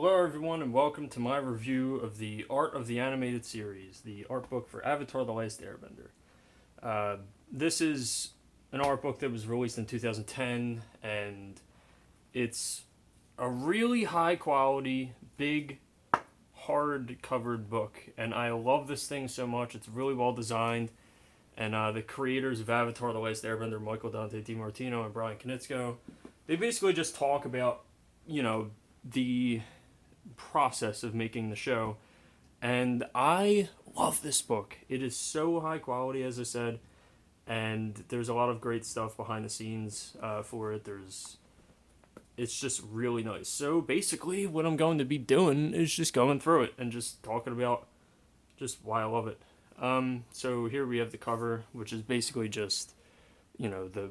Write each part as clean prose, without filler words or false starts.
Hello, everyone, and welcome to my review of the Art of the Animated Series, the art book for Avatar The Last Airbender. This is an art book that was released in 2010, and it's a really high quality, big, hard covered book. And I love this thing so much. It's really well designed. And the creators of Avatar The Last Airbender, Michael Dante DiMartino and Brian Konietzko, they basically just talk about, the process of making the show. And I love this book. It is so high quality, as I said, and there's a lot of great stuff behind the scenes for it. It's just really nice. So basically, what I'm going to be doing is just going through it and just talking about just why I love it. So here we have the cover, which is basically just, the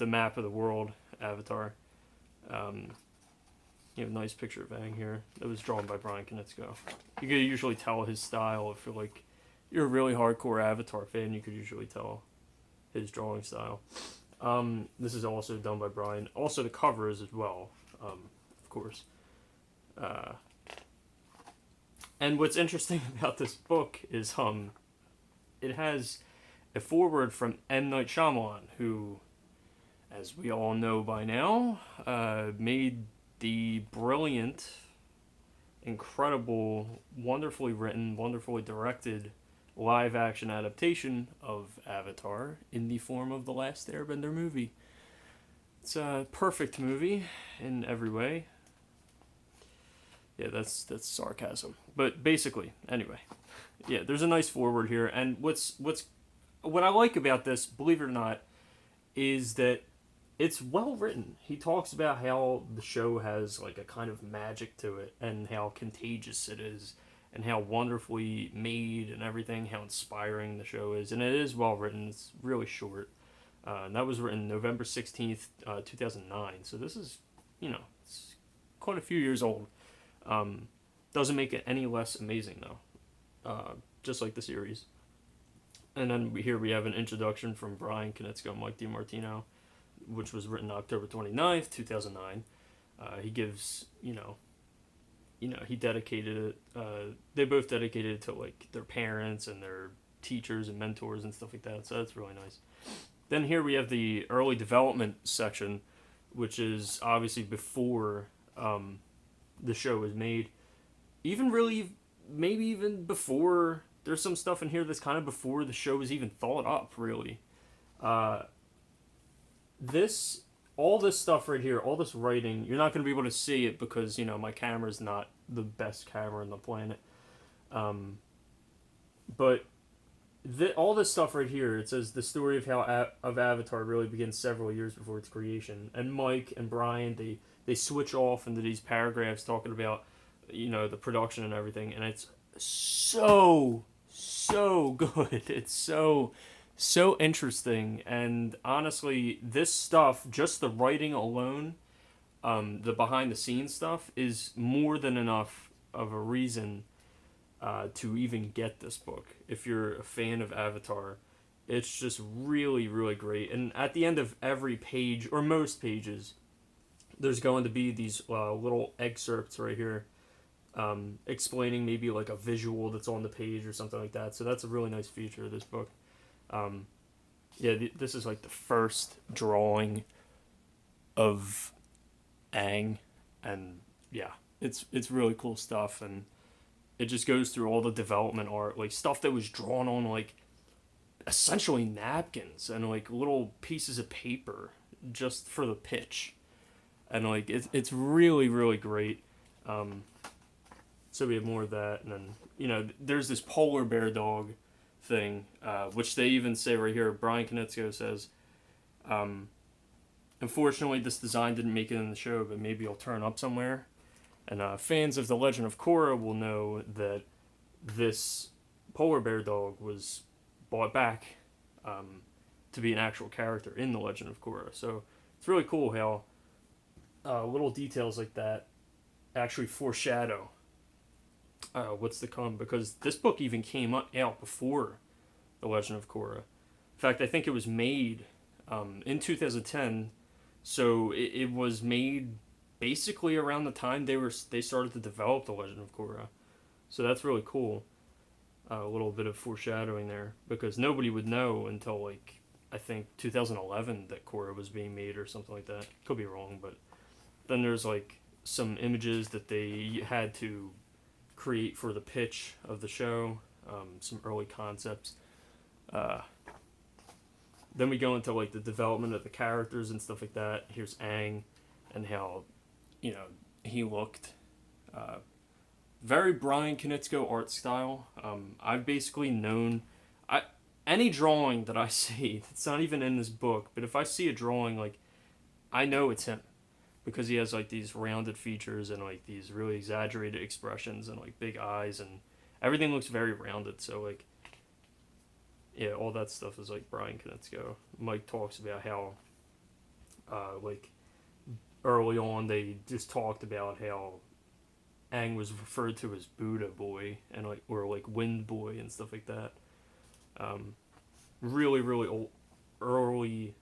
map of the world, Avatar. You have a nice picture of Aang here. It was drawn by Brian Konietzko. You could usually tell his style if you're a really hardcore Avatar fan. You could usually tell his drawing style. This is also done by Brian. Also, the cover is as well, of course. And what's interesting about this book is it has a foreword from M. Night Shyamalan, who, as we all know by now, made the brilliant, incredible, wonderfully written, wonderfully directed live-action adaptation of Avatar in the form of the Last Airbender movie. It's a perfect movie in every way. Yeah, that's sarcasm. But basically, anyway, yeah, there's a nice foreword here, and what I like about this, believe it or not, is that it's well written. He talks about how the show has like a kind of magic to it, and how contagious it is, and how wonderfully made and everything, how inspiring the show is, and it is well written. It's really short. And that was written November 16th, 2009. So this is, it's quite a few years old. Doesn't make it any less amazing though. Just like the series. And then here we have an introduction from Brian Konietzko and Mike DiMartino, which was written October 29th, 2009. He gives, he dedicated it, they both dedicated it to, like, their parents and their teachers and mentors and stuff like that, so that's really nice. Then here we have the early development section, which is obviously before the show was made. Maybe even before, there's some stuff in here that's kind of before the show was even thought up, really. All this stuff right here, all this writing, you're not going to be able to see it because, my camera's not the best camera on the planet. But all this stuff right here, it says the story of how of Avatar really begins several years before its creation. And Mike and Brian, they switch off into these paragraphs talking about, the production and everything. And it's so good. It's so interesting, and honestly, this stuff, just the writing alone, the behind the scenes stuff, is more than enough of a reason to even get this book. If you're a fan of Avatar, it's just really, really great. And at the end of every page, or most pages, there's going to be these little excerpts right here, explaining maybe like a visual that's on the page or something like that. So that's a really nice feature of this book. This is like the first drawing of Aang, and yeah, it's really cool stuff, and it just goes through all the development art, like stuff that was drawn on like essentially napkins and like little pieces of paper just for the pitch, and like it's really, really great. So we have more of that, and then there's this polar bear dog thing, which they even say right here. Brian Konietzko says, unfortunately, this design didn't make it in the show, but maybe it'll turn up somewhere. And fans of The Legend of Korra will know that this polar bear dog was brought back to be an actual character in The Legend of Korra. So it's really cool how little details like that actually foreshadow what's to come, because this book even came out before The Legend of Korra. In fact, I think it was made in 2010, so it was made basically around the time they started to develop the Legend of Korra. So that's really cool. A little bit of foreshadowing there, because nobody would know until like I think 2011 that Korra was being made or something like that. Could be wrong, but then there's like some images that they had to create for the pitch of the show, some early concepts. Uh, then we go into like the development of the characters and stuff like that. Here's Aang, and how, you know, he looked. Very Brian Konietzko art style. I've basically known, any drawing that I see, it's not even in this book, but if I see a drawing, like, I know it's him, because he has like these rounded features and like these really exaggerated expressions and like big eyes, and everything looks very rounded. So like, yeah, all that stuff is like Brian Konietzko. Mike talks about how, like, early on they just talked about how Aang was referred to as Buddha Boy and like, or like Wind Boy and stuff like that. Really, really old, early,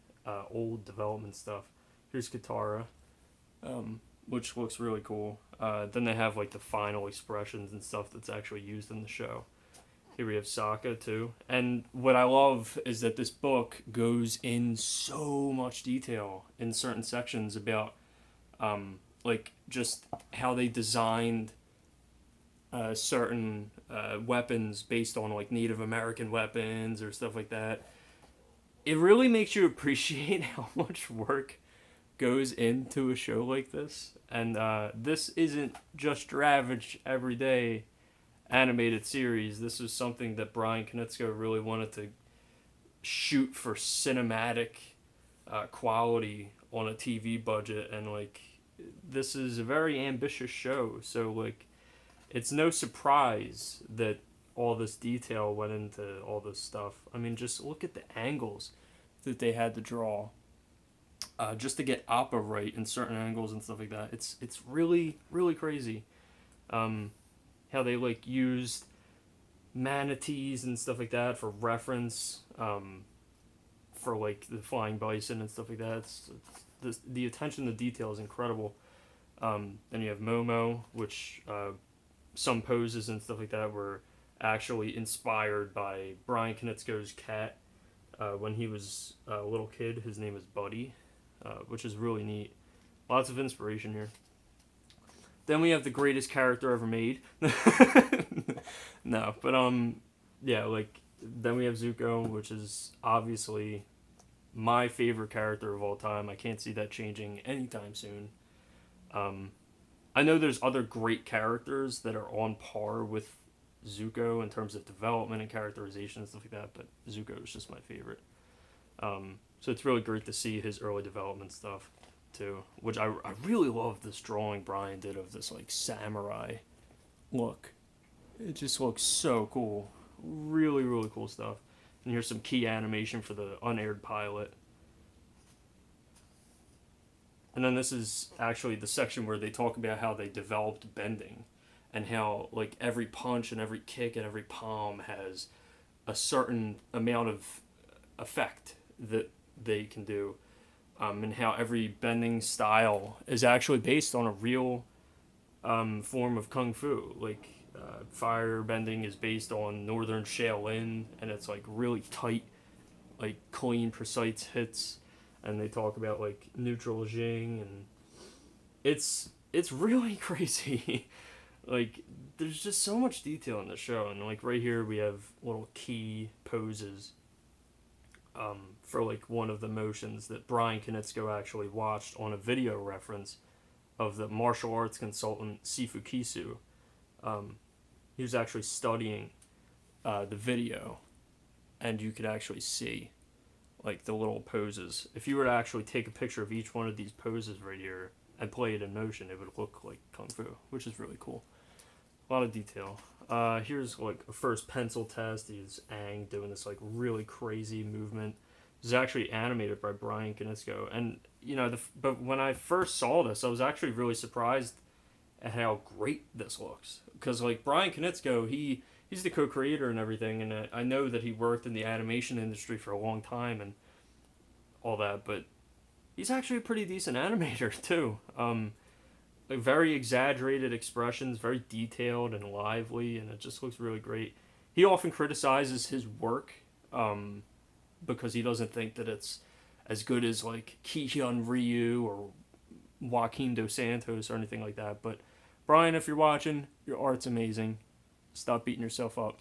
old development stuff. Here's Katara, which looks really cool. Then they have like the final expressions and stuff that's actually used in the show. Here we have Sokka too. And what I love is that this book goes in so much detail in certain sections about, like, just how they designed certain weapons based on like Native American weapons or stuff like that. It really makes you appreciate how much work goes into a show like this. And this isn't just your average everyday animated series. This was something that Brian Konietzko really wanted to shoot for cinematic quality on a TV budget, and like, this is a very ambitious show. So like, it's no surprise that all this detail went into all this stuff. I mean, just look at the angles that they had to draw, just to get Appa right in certain angles and stuff like that. It's really, really crazy. How they like used manatees and stuff like that for reference, for like the flying bison and stuff like that. The attention to detail is incredible. Then you have Momo, which some poses and stuff like that were actually inspired by Brian Konietzko's cat. When he was a little kid, his name is Buddy, which is really neat. Lots of inspiration here. Then we have the greatest character ever made. No, but yeah, like, then we have Zuko, which is obviously my favorite character of all time. I can't see that changing anytime soon. I know there's other great characters that are on par with Zuko in terms of development and characterization and stuff like that, but Zuko is just my favorite. So it's really great to see his early development stuff too, which I really love this drawing Brian did of this like samurai look. It just looks so cool. Really, really cool stuff. And here's some key animation for the Unaired Pilot. And then this is actually the section where they talk about how they developed bending, and how like every punch and every kick and every palm has a certain amount of effect that they can do, and how every bending style is actually based on a real form of kung fu. Like, fire bending is based on Northern Shaolin, and it's like really tight, like clean, precise hits. And they talk about like neutral Jing, and it's really crazy. Like, there's just so much detail in the show, and like right here we have little key poses, for like one of the motions that Brian Konietzko actually watched on a video reference of the martial arts consultant Sifu Kisu. He was actually studying the video, and you could actually see like the little poses. If you were to actually take a picture of each one of these poses right here and play it in motion, it would look like kung fu, which is really cool. A lot of detail. Here's like a first pencil test. He's Aang doing this like really crazy movement. This is actually animated by Brian Konietzko, and you know, but when I first saw this, I was actually really surprised at how great this looks. Because like Brian Konietzko, he's the co-creator and everything, and I know that he worked in the animation industry for a long time and all that, but he's actually a pretty decent animator too. like very exaggerated expressions, very detailed and lively, and it just looks really great. He often criticizes his work um, because he doesn't think that it's as good as like Ki-hyun Ryu or Joaquin Dos Santos or anything like that. But Brian, if you're watching, your art's amazing. Stop beating yourself up.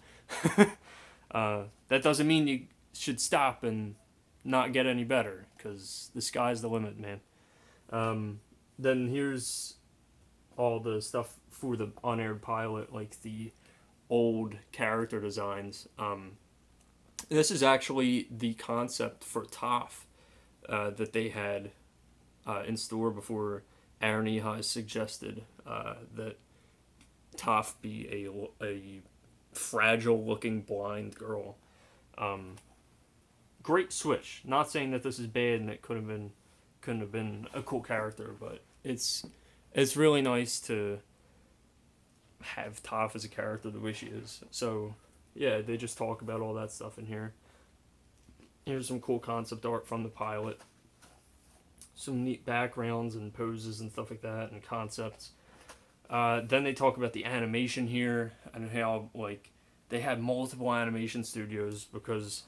That doesn't mean you should stop and not get any better, because the sky's the limit, man. Then here's all the stuff for the unaired pilot, like the old character designs. This is actually the concept for Toph that they had in store before Aaron Ehai suggested that Toph be a fragile looking blind girl. Great switch. Not saying that this is bad and it couldn't have been a cool character, but it's really nice to have Toph as a character the way she is. So yeah, they just talk about all that stuff in here. Here's some cool concept art from the pilot. Some neat backgrounds and poses and stuff like that, and concepts. Then they talk about the animation here and how like they had multiple animation studios because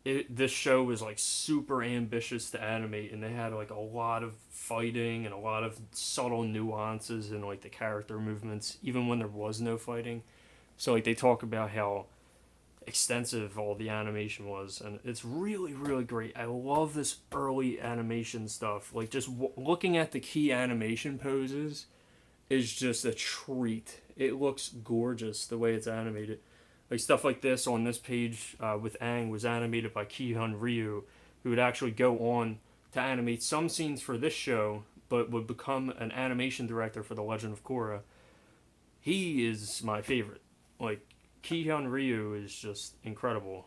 this show was like super ambitious to animate, and they had like a lot of fighting and a lot of subtle nuances in like the character movements, even when there was no fighting. So like they talk about how extensive all the animation was, and it's really really great. I love this early animation stuff. Like just looking at the key animation poses is just a treat. It looks gorgeous the way it's animated. Like stuff like this on this page with Aang was animated by Ki-hyun Ryu, who would actually go on to animate some scenes for this show, but would become an animation director for The Legend of Korra. He is my favorite. Like Ki-hyun Ryu is just incredible.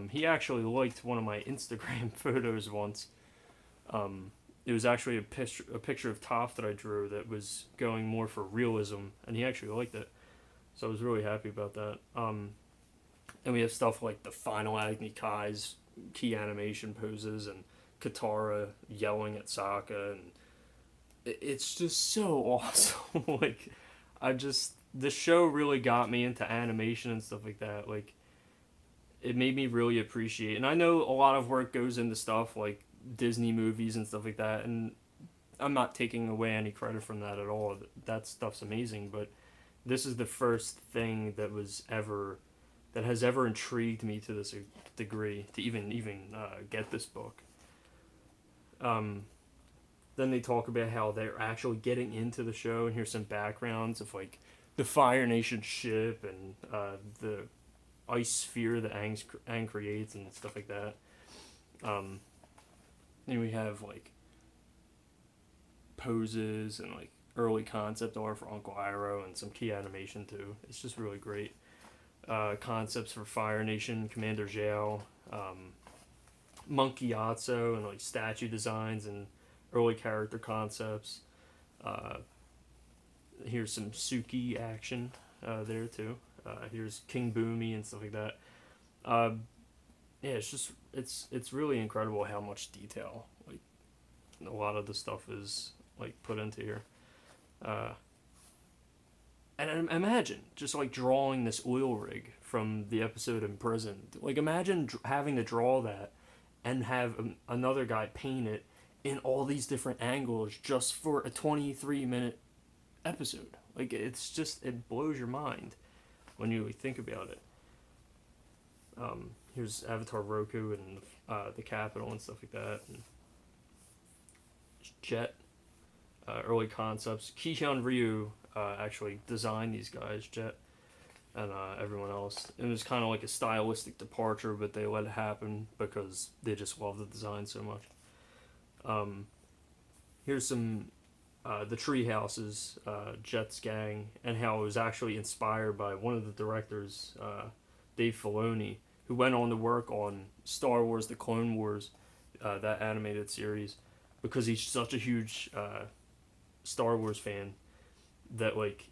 He actually liked one of my Instagram photos once. It was actually a picture of Toph that I drew that was going more for realism, and he actually liked it. So I was really happy about that. And we have stuff like the final Agni Kai's key animation poses and Katara yelling at Sokka, and it's just so awesome. Like, the show really got me into animation and stuff like that. Like, it made me really appreciate, and I know a lot of work goes into stuff like Disney movies and stuff like that, and I'm not taking away any credit from that at all. That stuff's amazing, but this is the first thing that has ever intrigued me to this degree to even get this book. Then they talk about how they're actually getting into the show, and here's some backgrounds of like the Fire Nation ship and the ice sphere that Aang creates and stuff like that. Then we have like poses and like early concept art for Uncle Iroh and some key animation too. It's just really great. Concepts for Fire Nation, Commander Zhao, Monkey Yatso, and like statue designs and early character concepts. Here's some Suki action there too. Here's King Boomy and stuff like that. Yeah, it's really incredible how much detail like a lot of the stuff is like put into here. And imagine just like drawing this oil rig from the episode in prison. Like imagine having to draw that and have another guy paint it in all these different angles just for a 23-minute episode. Like it blows your mind when you think about it. Here's Avatar Roku and the Capitol and stuff like that. And Jet, early concepts. Ki-hyun Ryu actually designed these guys, Jet and everyone else. It was kind of like a stylistic departure, but they let it happen because they just love the design so much. Here's some the tree houses, Jet's gang, and how it was actually inspired by one of the directors, Dave Filoni, who went on to work on Star Wars: The Clone Wars, that animated series, because he's such a huge Star Wars fan that like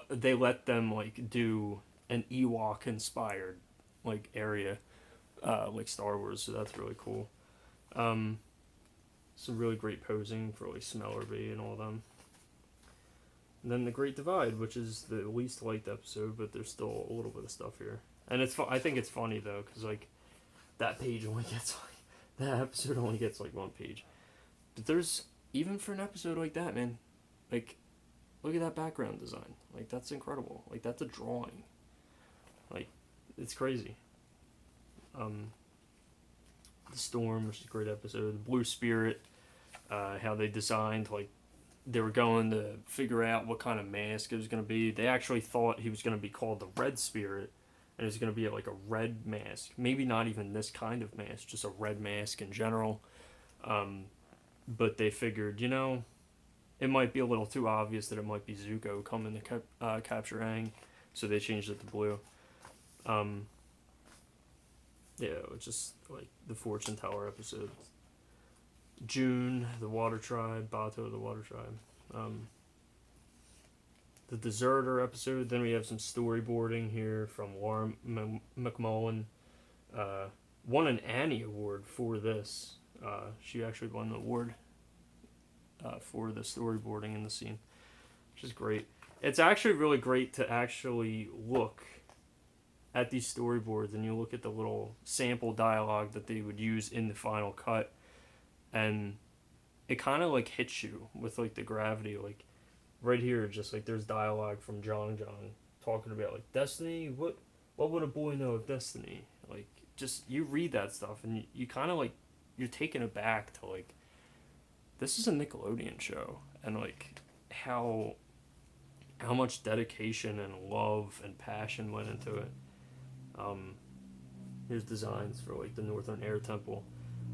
they let them like do an Ewok inspired like area like Star Wars, so that's really cool. Some really great posing for like Smellerby and all them. And then the Great Divide, which is the least liked episode, but there's still a little bit of stuff here. And I think it's funny though, because like that page only gets like that episode only gets like one page. But there's even for an episode like that, man, like look at that background design. Like that's incredible. Like that's a drawing. Like it's crazy. The Storm, which is a great episode. The Blue Spirit, how they designed like they were going to figure out what kind of mask it was going to be. They actually thought he was going to be called the Red Spirit, and it was going to be like a red mask. Maybe not even this kind of mask, just a red mask in general. But they figured, it might be a little too obvious that it might be Zuko coming to capture Aang, so they changed it to blue. Yeah, it's just like the Fortune Tower episode. June, the Water Tribe, Bato, the Water Tribe. The Deserter episode. Then we have some storyboarding here from Laura McMullen. Won an Annie Award for this. She actually won the award for the storyboarding in the scene, which is great. It's actually really great to actually look at these storyboards and you look at the little sample dialogue that they would use in the final cut, and it kind of like hits you with like the gravity. Like right here, just like there's dialogue from Jong talking about like destiny. What would a boy know of destiny? Like just you read that stuff and you kind of like you're taken aback to like this is a Nickelodeon show, and like how much dedication and love and passion went into it. Here's designs for like the Northern Air Temple.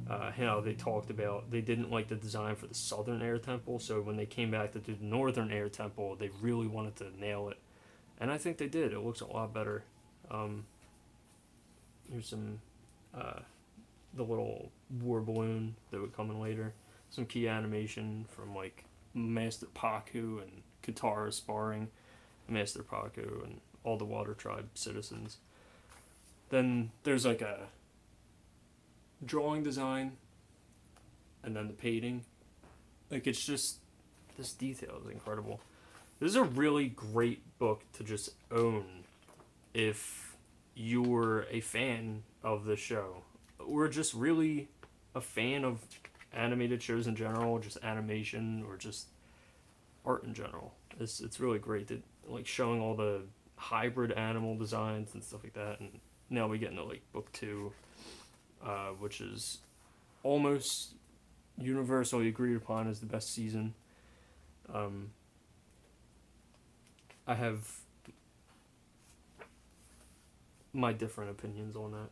How they talked about they didn't like the design for the Southern Air Temple, so when they came back to do the Northern Air Temple, they really wanted to nail it, and I think they did. It looks a lot better. Here's some the little war balloon that would come in later. Some key animation from like Master Paku and Katara sparring Master Paku and all the Water Tribe citizens. Then there's like a drawing design and then the painting. Like it's just this detail is incredible. This is a really great book to just own if you're a fan of the show or just really a fan of animated shows in general, just animation or just art in general. It's really great that like showing all the hybrid animal designs and stuff like that. And now we get into like book 2, which is almost universally agreed upon as the best season. I have my different opinions on that.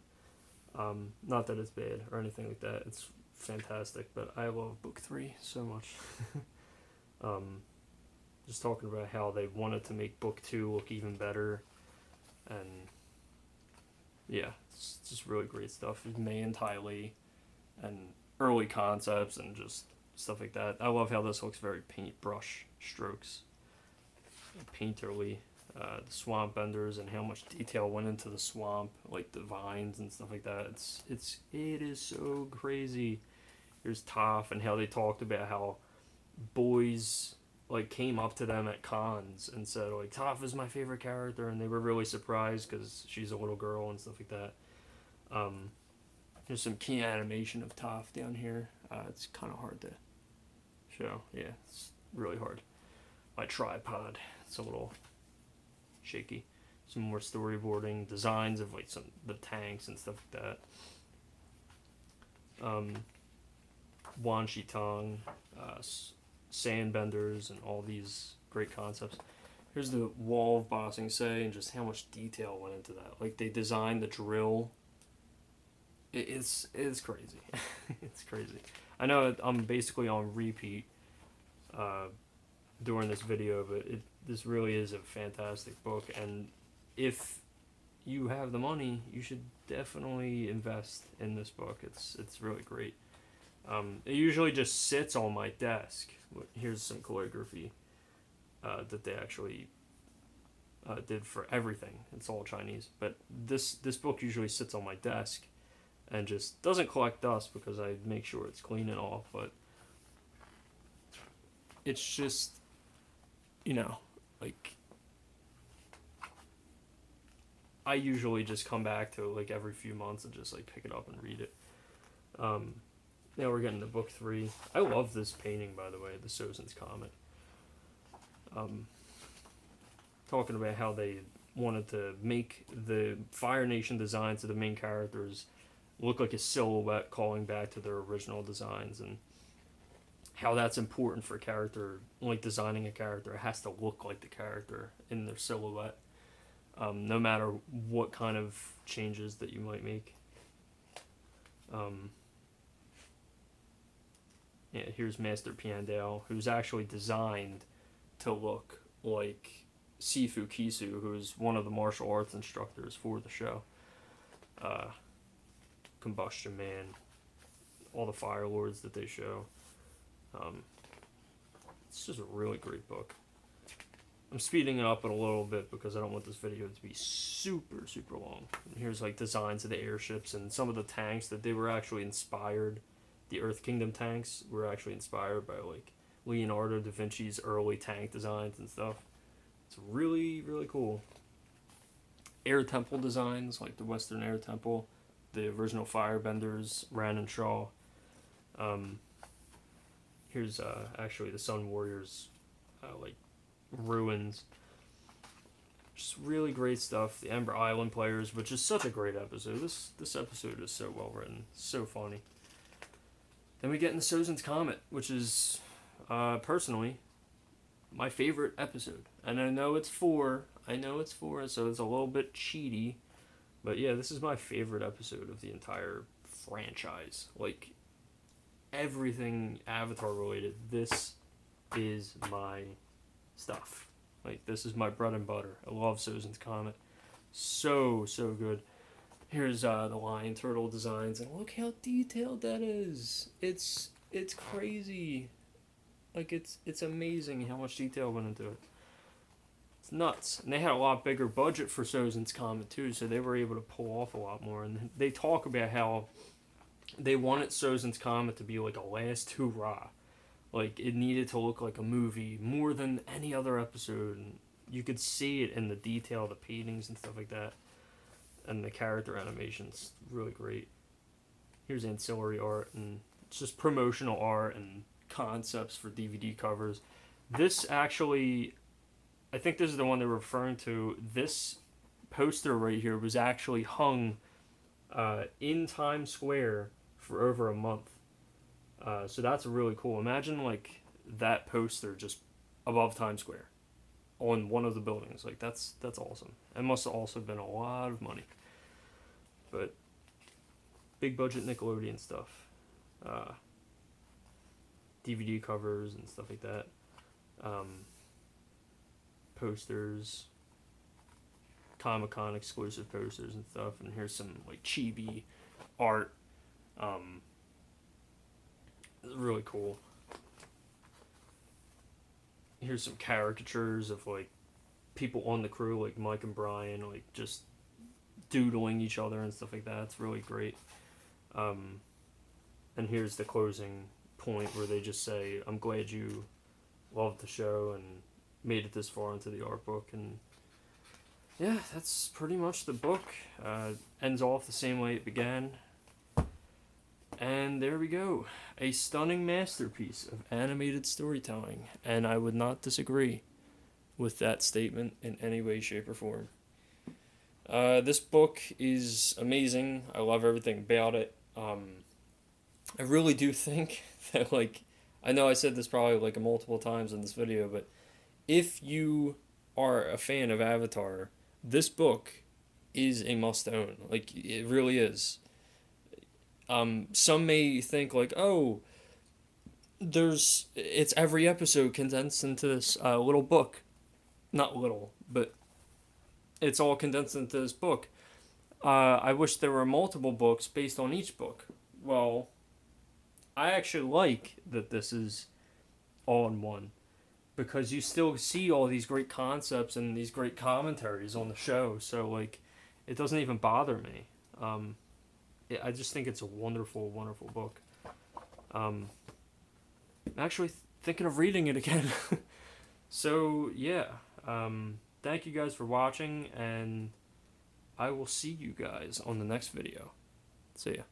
Not that it's bad or anything like that. It's fantastic, but I love book 3 so much. Just talking about how they wanted to make book 2 look even better, and yeah, it's just really great stuff. May and Ty Lee, and early concepts and just stuff like that. I love how this looks very paintbrush strokes, painterly. The swamp benders and how much detail went into the swamp, like the vines and stuff like that. It is so crazy. Here's Toph and how they talked about how boys like came up to them at cons and said like Toph is my favorite character, and they were really surprised because she's a little girl and stuff like that. There's some key animation of Toph down here. It's kind of hard to show. Yeah, it's really hard. My tripod, it's a little shaky. Some more storyboarding designs of like some the tanks and stuff like that. Wan Shi Tong, sandbenders, and all these great concepts. Here's the wall of Ba Sing Se and just how much detail went into that. Like they designed the drill. It's crazy. It's crazy. I know I'm basically on repeat during this video, but this really is a fantastic book, and if you have the money, you should definitely invest in this book. It's really great. It usually just sits on my desk. Here's some calligraphy that they actually did for everything. It's all Chinese, but this book usually sits on my desk and just doesn't collect dust because I make sure it's clean and all, but it's just, you know, like, I usually just come back to it like every few months and just like pick it up and read it. Now we're getting to book 3. I love this painting, by the way, the Citizens Comet. Talking about how they wanted to make the Fire Nation designs of the main characters look like a silhouette calling back to their original designs, and how that's important for character, like designing a character. It has to look like the character in their silhouette, no matter what kind of changes that you might make. Yeah, here's Master Piandale, who's actually designed to look like Sifu Kisu, who's one of the martial arts instructors for the show. Combustion Man, all the Fire Lords that they show. It's just a really great book. I'm speeding it up a little bit because I don't want this video to be super, super long. And here's like designs of the airships and some of the tanks that they were actually inspired. The Earth Kingdom tanks were actually inspired by like Leonardo da Vinci's early tank designs and stuff. It's really, really cool. Air Temple designs, like the Western Air Temple, the original Firebenders, Ran and Shaw. Here's actually the Sun Warriors, like ruins. Just really great stuff. The Ember Island players, which is such a great episode. This episode is so well written, so funny. Then we get into Citizens Comet, which is personally my favorite episode. And I know it's 4, so it's a little bit cheaty. But yeah, this is my favorite episode of the entire franchise. Like, everything Avatar related, this is my stuff. Like, this is my bread and butter. I love Citizens Comet. So, so good. Here's the lion turtle designs, and look how detailed that is. It's crazy. Like, it's amazing how much detail went into it. It's nuts. And they had a lot bigger budget for Citizens Comet too, so they were able to pull off a lot more. And they talk about how they wanted Citizens Comet to be like a last hurrah. Like, it needed to look like a movie more than any other episode. And you could see it in the detail, the paintings and stuff like that. And the character animation's really great. Here's Ancillary Art, and it's just promotional art and concepts for DVD covers. This actually, I think this is the one they're referring to. This poster right here was actually hung in Times Square for over a month. So that's really cool. Imagine like that poster just above Times Square on one of the buildings. Like, that's awesome. It must have also been a lot of money. But big budget Nickelodeon stuff. DVD covers and stuff like that. Posters. Comic-Con exclusive posters and stuff. And here's some like chibi art. Really cool. Here's some caricatures of like people on the crew, like Mike and Brian, like just doodling each other and stuff like that. It's really great. And here's the closing point where they just say, "I'm glad you loved the show and made it this far into the art book." And yeah, that's pretty much the book. Ends off the same way it began. And there we go. A stunning masterpiece of animated storytelling. And I would not disagree with that statement in any way, shape, or form. This book is amazing. I love everything about it. I really do think that, like, I know I said this probably like multiple times in this video, but if you are a fan of Avatar, this book is a must-own. Like, it really is. Some may think like, oh, it's every episode condensed into this little book. Not little, but it's all condensed into this book. I wish there were multiple books based on each book. Well, I actually like that this is all in one, because you still see all these great concepts and these great commentaries on the show. So, like, it doesn't even bother me. I just think it's a wonderful, wonderful book. I'm actually thinking of reading it again. So, yeah. Thank you guys for watching, and I will see you guys on the next video. See ya.